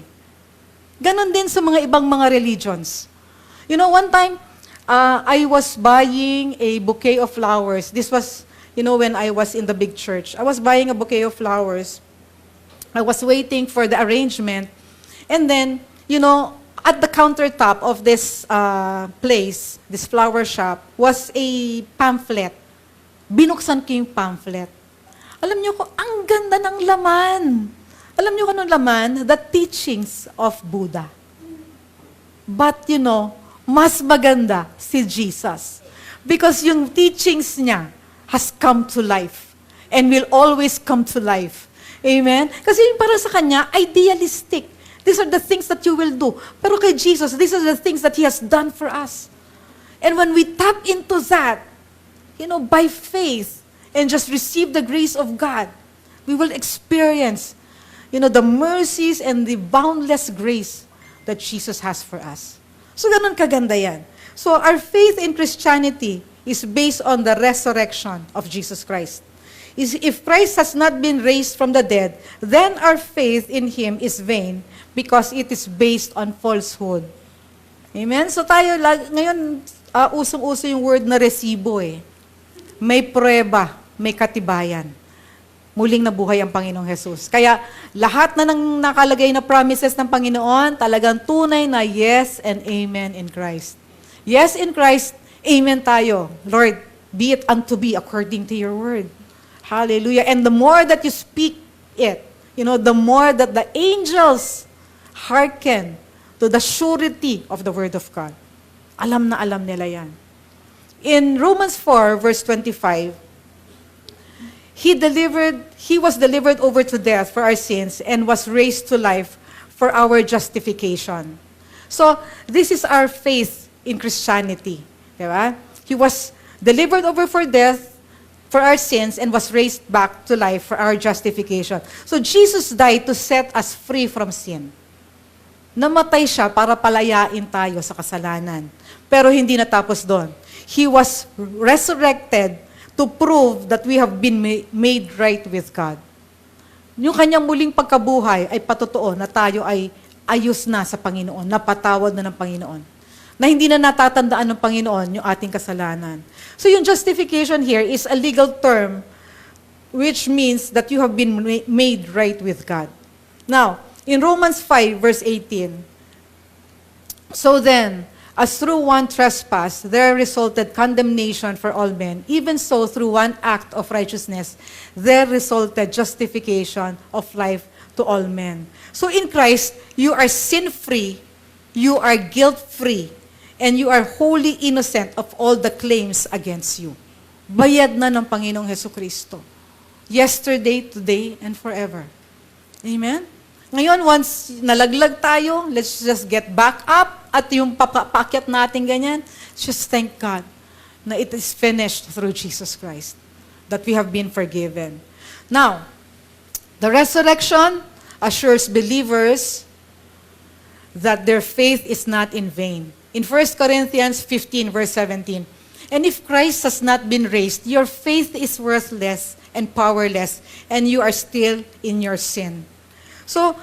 Ganon din sa mga ibang mga religions. One time, I was buying a bouquet of flowers. This was, when I was in the big church. I was buying a bouquet of flowers. I was waiting for the arrangement. And then, at the countertop of this place, this flower shop, was a pamphlet. Binuksan ko yung pamphlet. Alam niyo ko, ang ganda ng laman. Alam niyo ko anong laman? The teachings of Buddha. But, mas maganda si Jesus. Because yung teachings niya has come to life. And will always come to life. Amen? Kasi yung para sa kanya, idealistic. These are the things that you will do. Pero kay Jesus, these are the things that He has done for us. And when we tap into that, by faith, and just receive the grace of God, we will experience, the mercies and the boundless grace that Jesus has for us. So, ganun kaganda yan. So, our faith in Christianity is based on the resurrection of Jesus Christ. If Christ has not been raised from the dead, then our faith in Him is vain because it is based on falsehood. Amen? So tayo, ngayon, usong-uso yung word na resibo eh. May prueba, may katibayan. Muling nabuhay ang Panginoong Jesus. Kaya lahat na nang nakalagay na promises ng Panginoon, talagang tunay na yes and amen in Christ. Yes in Christ, amen tayo. Lord, be it unto be according to your word. Hallelujah. And the more that you speak it, the more that the angels hearken to the surety of the word of God. Alam na alam nila yan. In Romans 4, verse 25, He was delivered over to death for our sins and was raised to life for our justification. So, this is our faith in Christianity. Diba? He was delivered over for death for our sins and was raised back to life for our justification. So, Jesus died to set us free from sin. Namatay siya para palayain tayo sa kasalanan. Pero hindi natapos doon. He was resurrected to prove that we have been made right with God. Yung kanyang muling pagkabuhay ay patotoo na tayo ay ayos na sa Panginoon, napatawad na ng Panginoon. Na hindi na natatandaan ng Panginoon yung ating kasalanan. So yung justification here is a legal term which means that you have been made right with God. Now, in Romans 5, verse 18, so then, As through one trespass there resulted condemnation for all men, even so through one act of righteousness there resulted justification of life to all men. So in Christ, you are sin-free, you are guilt-free, and you are wholly innocent of all the claims against you. Bayad na ng Panginoong Hesukristo. Yesterday, today, and forever. Amen? Ngayon, once nalaglag tayo, let's just get back up at yung papakyat natin ganyan, just thank God na it is finished through Jesus Christ, that we have been forgiven. Now, the resurrection assures believers that their faith is not in vain. In 1 Corinthians 15, verse 17, and if Christ has not been raised, your faith is worthless and powerless, and you are still in your sin. So,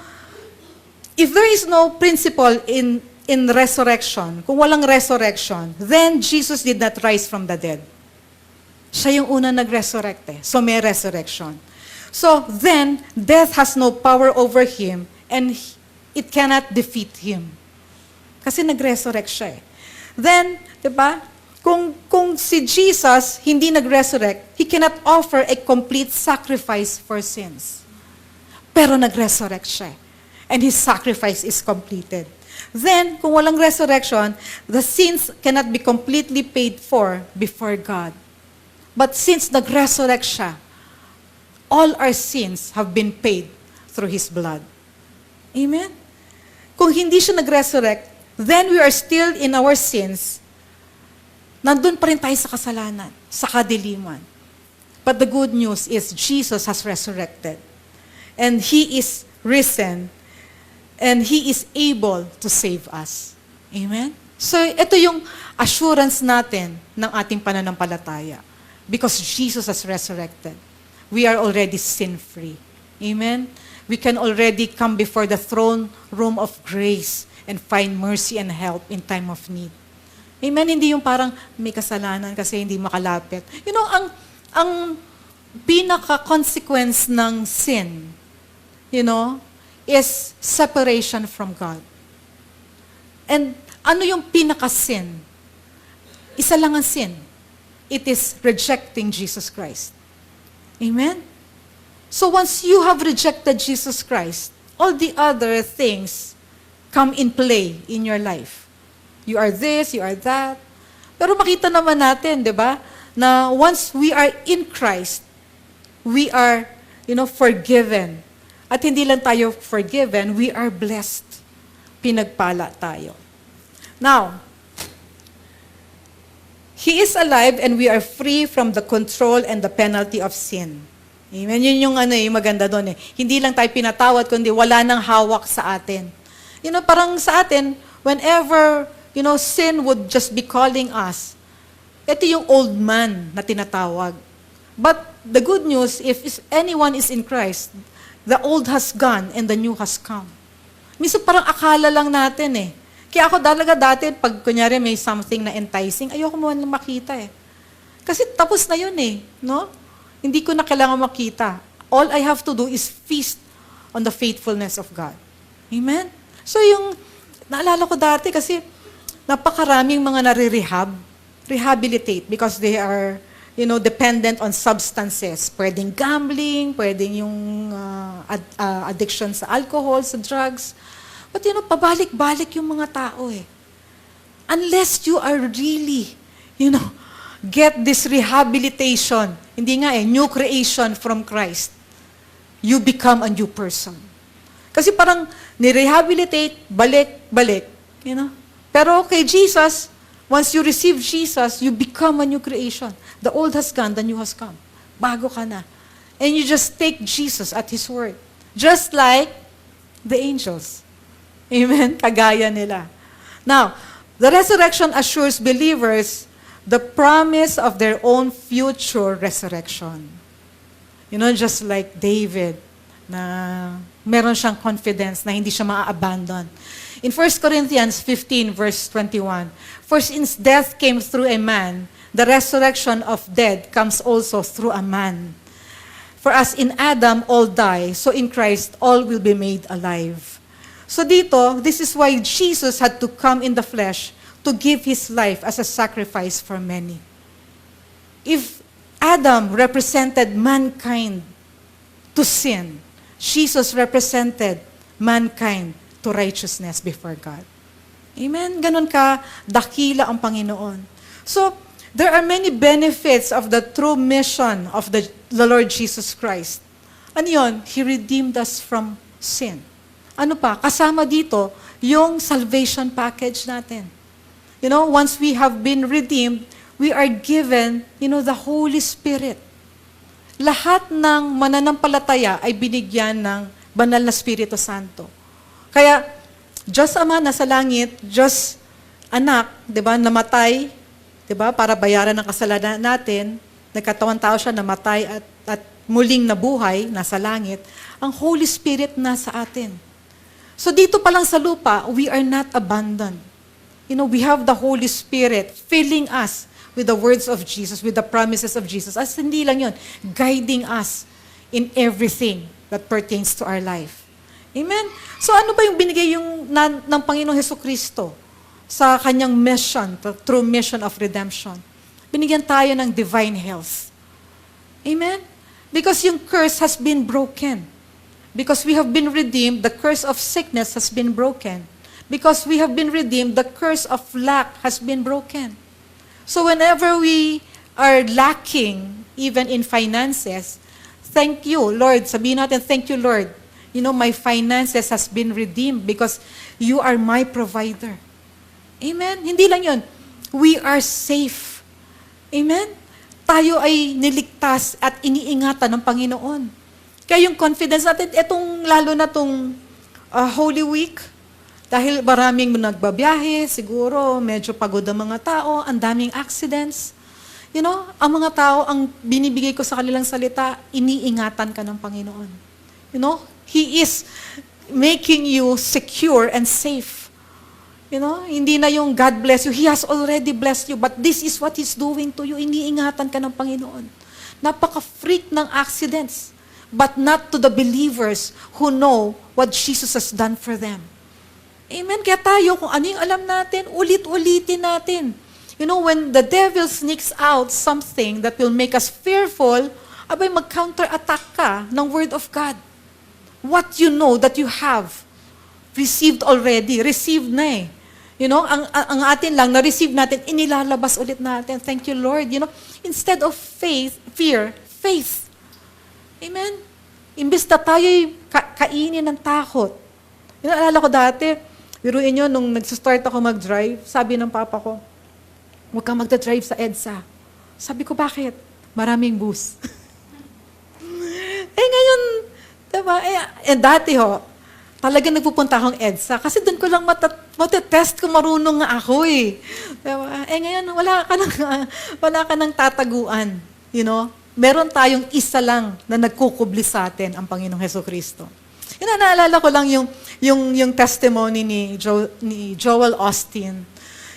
if there is no principle in resurrection, kung walang resurrection, then Jesus did not rise from the dead. Siya yung una nag-resurrect eh. So may resurrection. So then, death has no power over him and it cannot defeat him. Kasi nag-resurrect siya eh. Then, di ba, kung si Jesus hindi nag-resurrect, he cannot offer a complete sacrifice for sins. Pero nag-resurrect siya eh. And his sacrifice is completed. Then, kung walang resurrection, the sins cannot be completely paid for before God. But since nag-resurrect siya, all our sins have been paid through His blood. Amen? Kung hindi siya nag-resurrect, then we are still in our sins. Nandun pa rin tayo sa kasalanan, sa kadiliman. But the good news is Jesus has resurrected. And He is risen. And He is able to save us. Amen? So, ito yung assurance natin ng ating pananampalataya. Because Jesus has resurrected. We are already sin-free. Amen? We can already come before the throne room of grace and find mercy and help in time of need. Amen? Hindi yung parang may kasalanan kasi hindi makalapit. You know, ang pinaka-consequence ng sin, you know, is separation from God. And ano yung pinaka-sin? Isa lang ang sin. It is rejecting Jesus Christ. Amen? So once you have rejected Jesus Christ, all the other things come in play in your life. You are this, you are that. Pero makita naman natin, di ba, na once we are in Christ, we are, forgiven. At hindi lang tayo forgiven, we are blessed. Pinagpala tayo. Now, He is alive and we are free from the control and the penalty of sin. Amen? Yun yung maganda doon eh. Hindi lang tayo pinatawad, kundi wala nang hawak sa atin. Parang sa atin, whenever, sin would just be calling us, ito yung old man na tinatawag. But the good news, if anyone is in Christ, the old has gone and the new has come. Minsan parang akala lang natin eh. Kaya ako talaga dati, pag kunyari may something na enticing, ayoko mo na makita eh. Kasi tapos na yun eh. No? Hindi ko na kailangan makita. All I have to do is feast on the faithfulness of God. Amen? So naalala ko dati kasi napakaraming mga rehabilitate because they are dependent on substances. Pwedeng gambling, pwedeng yung addiction sa alcohol, sa drugs. But pabalik-balik yung mga tao eh. Unless you are really, get this rehabilitation, hindi nga new creation from Christ, you become a new person. Kasi parang nirehabilitate, balik-balik, Pero kay Jesus, once you receive Jesus, you become a new creation. The old has gone, the new has come. Bago ka na. And you just take Jesus at His word. Just like the angels. Amen? Kagaya nila. Now, the resurrection assures believers the promise of their own future resurrection. Just like David, na meron siyang confidence na hindi siya maa-abandon. In 1 Corinthians 15, verse 21, for since death came through a man, the resurrection of dead comes also through a man. For as in Adam all die, so in Christ all will be made alive. So dito, this is why Jesus had to come in the flesh to give his life as a sacrifice for many. If Adam represented mankind to sin, Jesus represented mankind to righteousness before God. Amen? Ganon ka dakila ang Panginoon. So, there are many benefits of the true mission of the Lord Jesus Christ. Ano yun? He redeemed us from sin. Ano pa? Kasama dito, yung salvation package natin. You know, once we have been redeemed, we are given, the Holy Spirit. Lahat ng mananampalataya ay binigyan ng banal na Espiritu Santo. Kaya, Diyos Ama nasa langit, Diyos Anak, 'di ba, namatay, 'di ba, para bayaran ng kasalanan natin, nagkatawang tao siya, namatay at muling nabuhay, nasa langit. Ang Holy Spirit nasa atin. So dito pa lang sa lupa, we are not abandoned. We have the Holy Spirit filling us with the words of Jesus, with the promises of Jesus. As hindi lang yun, guiding us in everything that pertains to our life. Amen? So ano ba yung binigay ng Panginoong Hesukristo sa kanyang mission, the true mission of redemption? Binigyan tayo ng divine health. Amen? Because yung curse has been broken. Because we have been redeemed, the curse of sickness has been broken. Because we have been redeemed, the curse of lack has been broken. So whenever we are lacking, even in finances, thank you, Lord. Sabihin natin, thank you, Lord. My finances has been redeemed because you are my provider. Amen? Hindi lang yun. We are safe. Amen? Tayo ay niligtas at iniingatan ng Panginoon. Kaya yung confidence natin, lalo na itong Holy Week, dahil maraming nagbabiyahe, siguro medyo pagod ang mga tao, ang daming accidents. Ang mga tao, ang binibigay ko sa kanilang salita, iniingatan ka ng Panginoon. He is making you secure and safe. Hindi na yung God bless you. He has already blessed you, but this is what He's doing to you. Iniingatan ka ng Panginoon. Napaka-freak ng accidents, but not to the believers who know what Jesus has done for them. Amen? Kaya tayo, kung ano yung alam natin, ulit-ulitin natin. When the devil sneaks out something that will make us fearful, abay mag-counter-attack ka ng Word of God. What you know that you have received already, received na eh. Ang atin lang, na-receive natin, inilalabas ulit natin. Thank you, Lord. Instead of fear. Amen? Imbes na tayo'y kainin ng takot. Alala ko dati, biruin nyo, nung nagsistart ako mag-drive, sabi ng papa ko, huwag kang magdadrive sa EDSA. Sabi ko, bakit? Maraming bus. Ngayon, diba? Dati talagang nagpupunta akong EDSA kasi doon ko lang matetest kung marunong nga ako eh. Diba? Ngayon, wala ka nang tataguan. Meron tayong isa lang na nagkukubli sa atin, ang Panginoong Hesukristo. Naalala ko lang yung testimony ni Joel Austin.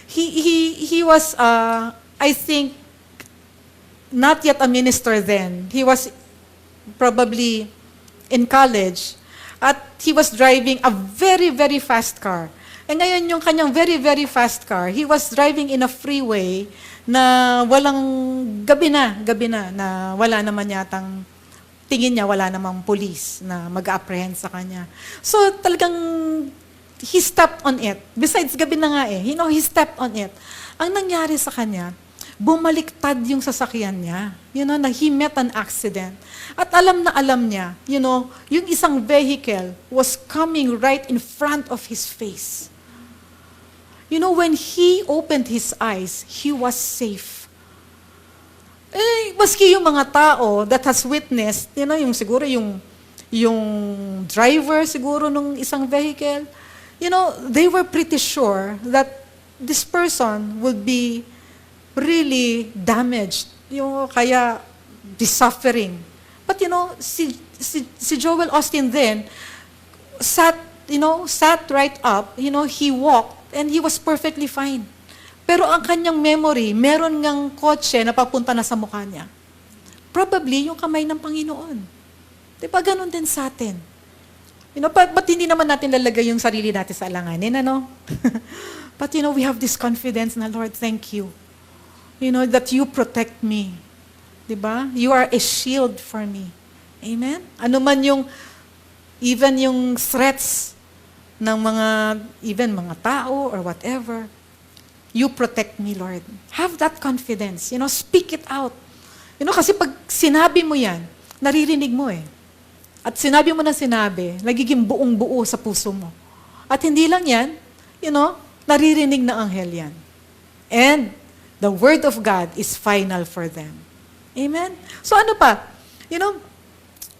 He was, I think, not yet a minister then. He was probably in college. At he was driving a very, very fast car. Ngayon, yung kanyang very, very fast car, he was driving in a freeway na walang gabi na wala naman yatang tingin niya wala namang police na mag-apprehend sa kanya. So talagang he stepped on it. Besides, gabi na nga eh. He stepped on it. Ang nangyari sa kanya, bumaliktad yung sasakyan niya. Na he met an accident. At alam niya, yung isang vehicle was coming right in front of his face. When he opened his eyes, he was safe. Maski yung mga tao that has witnessed, yung siguro yung driver siguro nung isang vehicle, they were pretty sure that this person would be really damaged, kaya be suffering. But si Joel Austin then sat right up, he walked and he was perfectly fine. Pero ang kanyang memory, meron ngang kotse na papunta na sa mukha niya. Probably yung kamay ng Panginoon. Diba ganun din sa atin? Ba't hindi naman natin lalagay yung sarili natin sa alanganin, ano? But we have this confidence na, Lord, thank you. That you protect me. Diba? You are a shield for me. Amen? Ano man even yung threats ng mga tao or whatever, you protect me, Lord. Have that confidence. Speak it out. Kasi pag sinabi mo yan, naririnig mo eh. At sinabi mo na sinabi, nagiging buong-buo sa puso mo. At hindi lang yan, naririnig na anghel yan. And the word of God is final for them. Amen? So ano pa?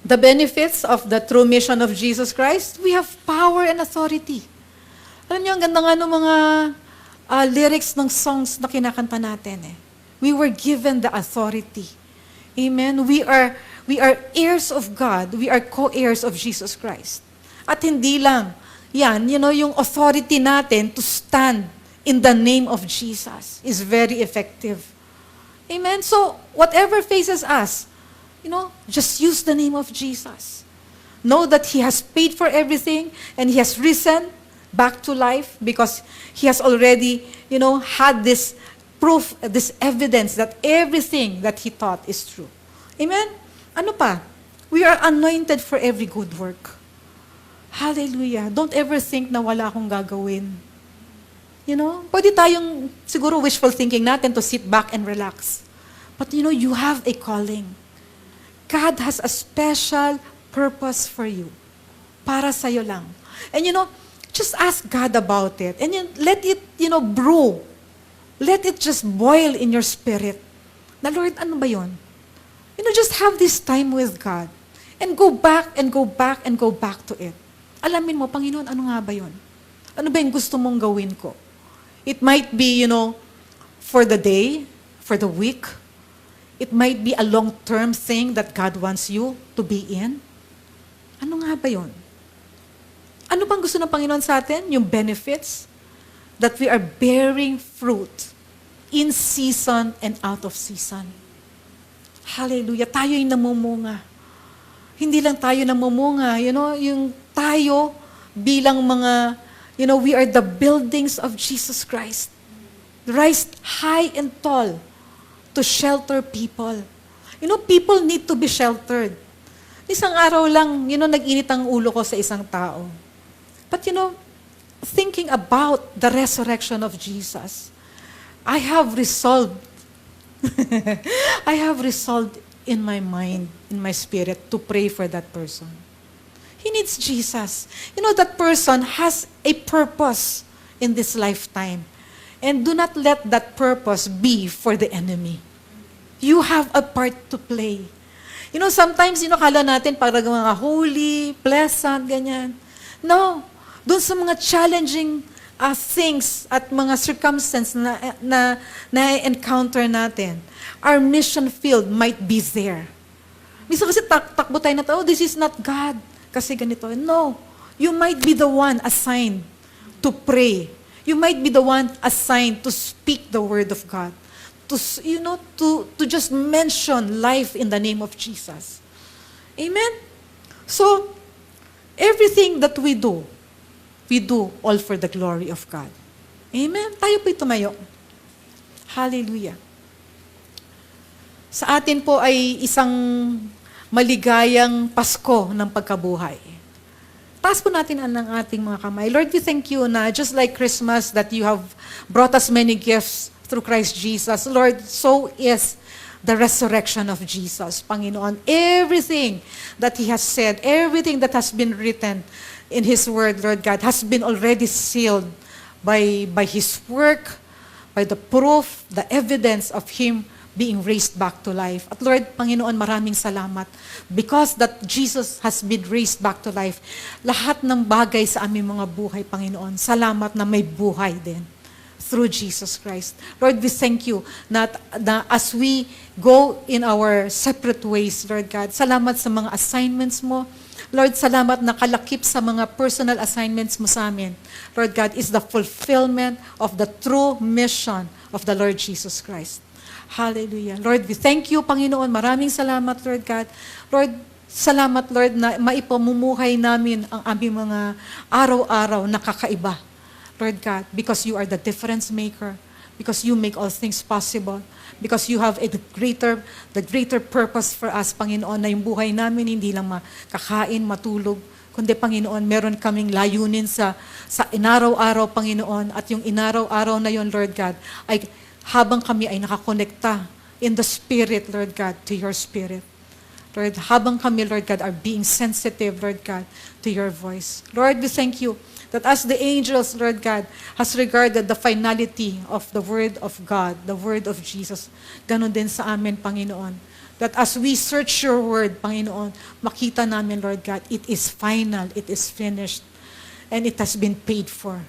The benefits of the true mission of Jesus Christ, we have power and authority. Alam niyo, ang ganda nga ng mga lyrics ng songs na kinakanta natin eh. We were given the authority. Amen? We are heirs of God. We are co-heirs of Jesus Christ. At hindi lang, yan, yung authority natin to stand in the name of Jesus is very effective. Amen? So, whatever faces us, just use the name of Jesus. Know that He has paid for everything and He has risen back to life because He has already, had this proof, this evidence that everything that He taught is true. Amen? Ano pa? We are anointed for every good work. Hallelujah. Don't ever think na wala akong gagawin. Pwede tayong siguro wishful thinking natin to sit back and relax. But you have a calling. God has a special purpose for you. Para sa'yo lang. And just ask God about it. And let it, brew. Let it just boil in your spirit. Na Lord, ano ba yun? Just have this time with God. And go back and go back and go back to it. Alamin mo, Panginoon, ano nga ba yun? Ano ba yung gusto mong gawin ko? It might be, for the day, for the week. It might be a long-term thing that God wants you to be in. Ano nga ba yun? Ano bang gusto ng Panginoon sa atin? Yung benefits that we are bearing fruit in season and out of season. Hallelujah. Tayo'y namumunga. Hindi lang tayo namumunga. Yung tayo bilang mga, we are the buildings of Jesus Christ. Raised high and tall to shelter people. People need to be sheltered. Isang araw lang, nag-init ang ulo ko sa isang tao. But thinking about the resurrection of Jesus, I have resolved in my mind, in my spirit, to pray for that person. He needs Jesus. That person has a purpose in this lifetime. And do not let that purpose be for the enemy. You have a part to play. Sometimes, kala natin parang mga holy, pleasant, ganyan. No. Doon sa mga challenging things at mga circumstances na encounter natin, our mission field might be there. Minsan kasi takbo tayo na this is not God. Kasi ganito. No. You might be the one assigned to pray. You might be the one assigned to speak the word of God. To just mention life in the name of Jesus. Amen? So, everything that we do all for the glory of God. Amen? Tayo po'y tumayo. Hallelujah. Sa atin po ay isang maligayang Pasko ng pagkabuhay. Taas po natin ang ating mga kamay. Lord, we thank you na just like Christmas that you have brought us many gifts through Christ Jesus. Lord, so is the resurrection of Jesus. Panginoon, everything that He has said, everything that has been written in His Word, Lord God, has been already sealed by His work, by the proof, the evidence of Him being raised back to life. At Lord, Panginoon, maraming salamat. Because that Jesus has been raised back to life, lahat ng bagay sa aming mga buhay, Panginoon, salamat na may buhay din through Jesus Christ. Lord, we thank you na as we go in our separate ways, Lord God, salamat sa mga assignments mo. Lord, salamat na kalakip sa mga personal assignments mo sa amin. Lord God, is the fulfillment of the true mission of the Lord Jesus Christ. Hallelujah. Lord, we thank you, Panginoon. Maraming salamat, Lord God. Lord, salamat, Lord, na maipamumuhay namin ang aming mga araw-araw na kakaiba. Lord God, because you are the difference maker, because you make all things possible, because you have the greater purpose for us, Panginoon, na yung buhay namin hindi lang makakain, matulog, kundi, Panginoon, meron kaming layunin sa inaraw-araw, Panginoon, at yung inaraw-araw na yon, Lord God, ay habang kami ay nakakonekta in the Spirit, Lord God, to your Spirit. Lord, habang kami, Lord God, are being sensitive, Lord God, to your voice. Lord, we thank you that as the angels, Lord God, has regarded the finality of the Word of God, the Word of Jesus, ganun din sa amin, Panginoon. That as we search your Word, Panginoon, makita namin, Lord God, it is final, it is finished, and it has been paid for.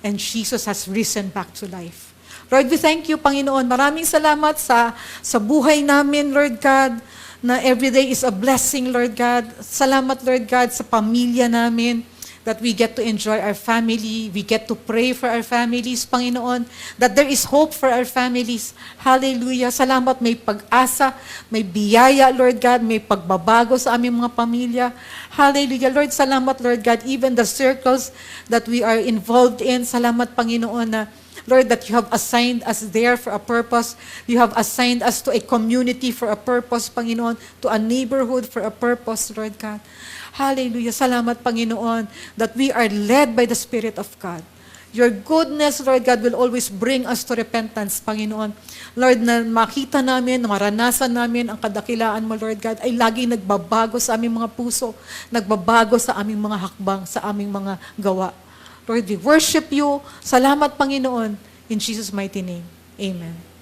And Jesus has risen back to life. Lord, we thank you, Panginoon. Maraming salamat sa buhay namin, Lord God, na everyday is a blessing, Lord God. Salamat, Lord God, sa pamilya namin, that we get to enjoy our family, we get to pray for our families, Panginoon, that there is hope for our families. Hallelujah. Salamat, may pag-asa, may biyaya, Lord God, may pagbabago sa aming mga pamilya. Hallelujah. Lord, salamat, Lord God, even the circles that we are involved in. Salamat, Panginoon, na Lord, that you have assigned us there for a purpose. You have assigned us to a community for a purpose, Panginoon, to a neighborhood for a purpose, Lord God. Hallelujah. Salamat, Panginoon, that we are led by the Spirit of God. Your goodness, Lord God, will always bring us to repentance, Panginoon. Lord, na makita namin, na maranasan namin ang kadakilaan mo, Lord God, ay laging nagbabago sa aming mga puso, nagbabago sa aming mga hakbang, sa aming mga gawa. Lord, we worship you. Salamat, Panginoon. In Jesus' mighty name, amen.